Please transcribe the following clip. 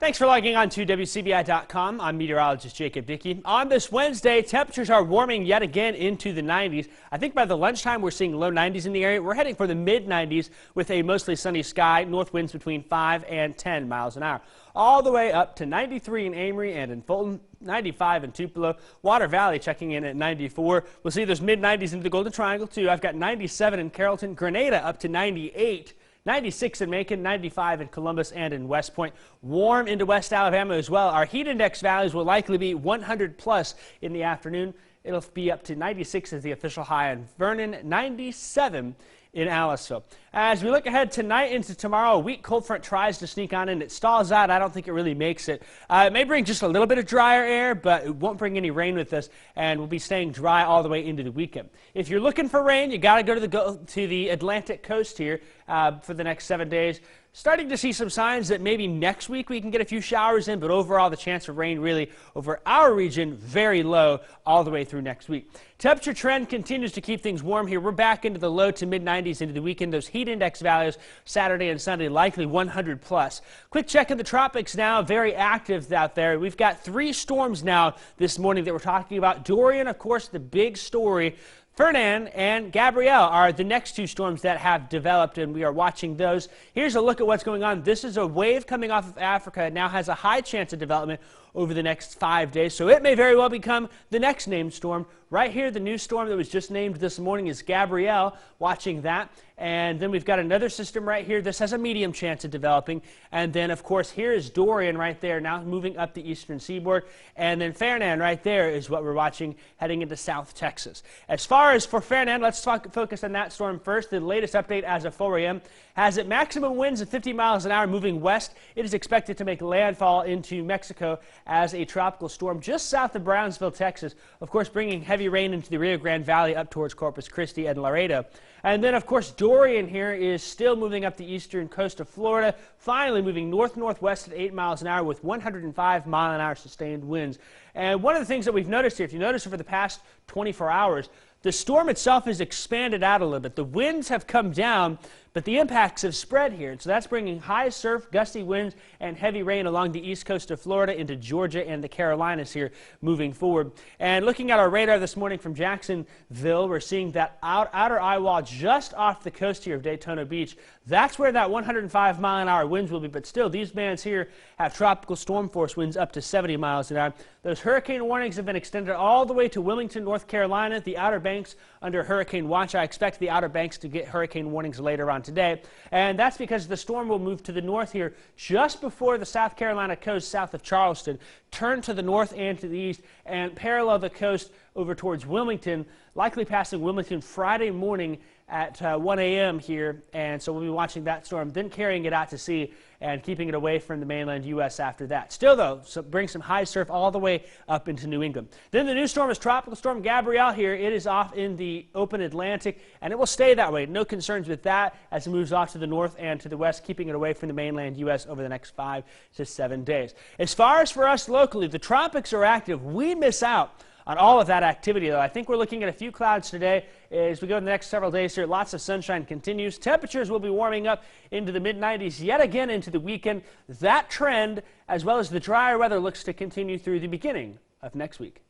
Thanks for logging on to WCBI.com. I'm meteorologist Jacob Dickey. On this Wednesday, temperatures are warming yet again into the 90s. I think by the lunchtime we're seeing low 90s in the area. We're heading for the mid 90s with a mostly sunny sky, north winds between 5 and 10 miles an hour. All the way up to 93 in Amory and in Fulton, 95 in Tupelo. Water Valley checking in at 94. We'll see those mid 90s into the Golden Triangle too. I've got 97 in Carrollton, Grenada up to 98. 96 in Macon, 95 in Columbus and in West Point. Warm into West Alabama as well. Our heat index values will likely be 100 plus in the afternoon. It'll be up to 96 as the official high in Vernon, 97 in Aliceville. As we look ahead tonight into tomorrow, a weak cold front tries to sneak on in. It stalls out. I don't think it really makes it. It may bring just a little bit of drier air, but it won't bring any rain with us, and we'll be staying dry all the way into the weekend. If you're looking for rain, you got to go to the Atlantic coast here for the next 7 days. Starting to see some signs that maybe next week we can get a few showers in, but overall the chance of rain really over our region very low all the way through next week. Temperature trend continues to keep things warm here. We're back into the low to mid 90s into the weekend. Those heat index values Saturday and Sunday likely 100 plus. Quick check in the tropics now, very active out there. We've got 3 storms now this morning that we're talking about. Dorian, of course, the big story. Fernand and Gabrielle are the next 2 storms that have developed, and we are watching those. Here's a look at what's going on. This is a wave coming off of Africa. It now has a high chance of development over the next 5 days, so it may very well become the next named storm. Right here, the new storm that was just named this morning is Gabrielle, watching that. And then we've got another system right here. This has a medium chance of developing. And then, of course, here is Dorian right there, now moving up the eastern seaboard. And then Fernand right there is what we're watching heading into South Texas. As far as for Fernand, let's focus on that storm first. The latest update as of 4 a.m. has it maximum winds of 50 miles an hour moving west. It is expected to make landfall into Mexico as a tropical storm just south of Brownsville, Texas. Of course, bringing heavy rain into the Rio Grande Valley up towards Corpus Christi and Laredo. And then, of course, Dorian here is still moving up the eastern coast of Florida, finally moving north-northwest at 8 miles an hour with 105-mile-an-hour sustained winds. And one of the things that we've noticed here, if you notice over the past 24 hours, the storm itself has expanded out a little bit. The winds have come down, but the impacts have spread here. So that's bringing high surf, gusty winds, and heavy rain along the east coast of Florida into Georgia and the Carolinas here moving forward. And looking at our radar this morning from Jacksonville, we're seeing that outer eye wall just off the coast here of Daytona Beach. That's where that 105-mile-an-hour winds will be. But still, these bands here have tropical storm force winds up to 70 miles an hour. Those hurricane warnings have been extended all the way to Wilmington, North Carolina. The Outer Banks under hurricane watch. I expect the Outer Banks to get hurricane warnings later on today. And that's because the storm will move to the north here just before the South Carolina coast south of Charleston, turn to the north and to the east, and parallel the coast over towards Wilmington, likely passing Wilmington Friday morning at 1 a.m. here. And so we'll be watching that storm, then carrying it out to sea and keeping it away from the mainland U.S. after that. Still, though, bring some high surf all the way up into New England. Then the new storm is Tropical Storm Gabrielle here. It is off in the open Atlantic, and it will stay that way. No concerns with that as it moves off to the north and to the west, keeping it away from the mainland U.S. over the next 5 to 7 days. As far as for us locally, the tropics are active. We miss out on all of that activity, though. I think we're looking at a few clouds today as we go in the next several days here. Lots of sunshine continues. Temperatures will be warming up into the mid-90s yet again into the weekend. That trend, as well as the drier weather, looks to continue through the beginning of next week.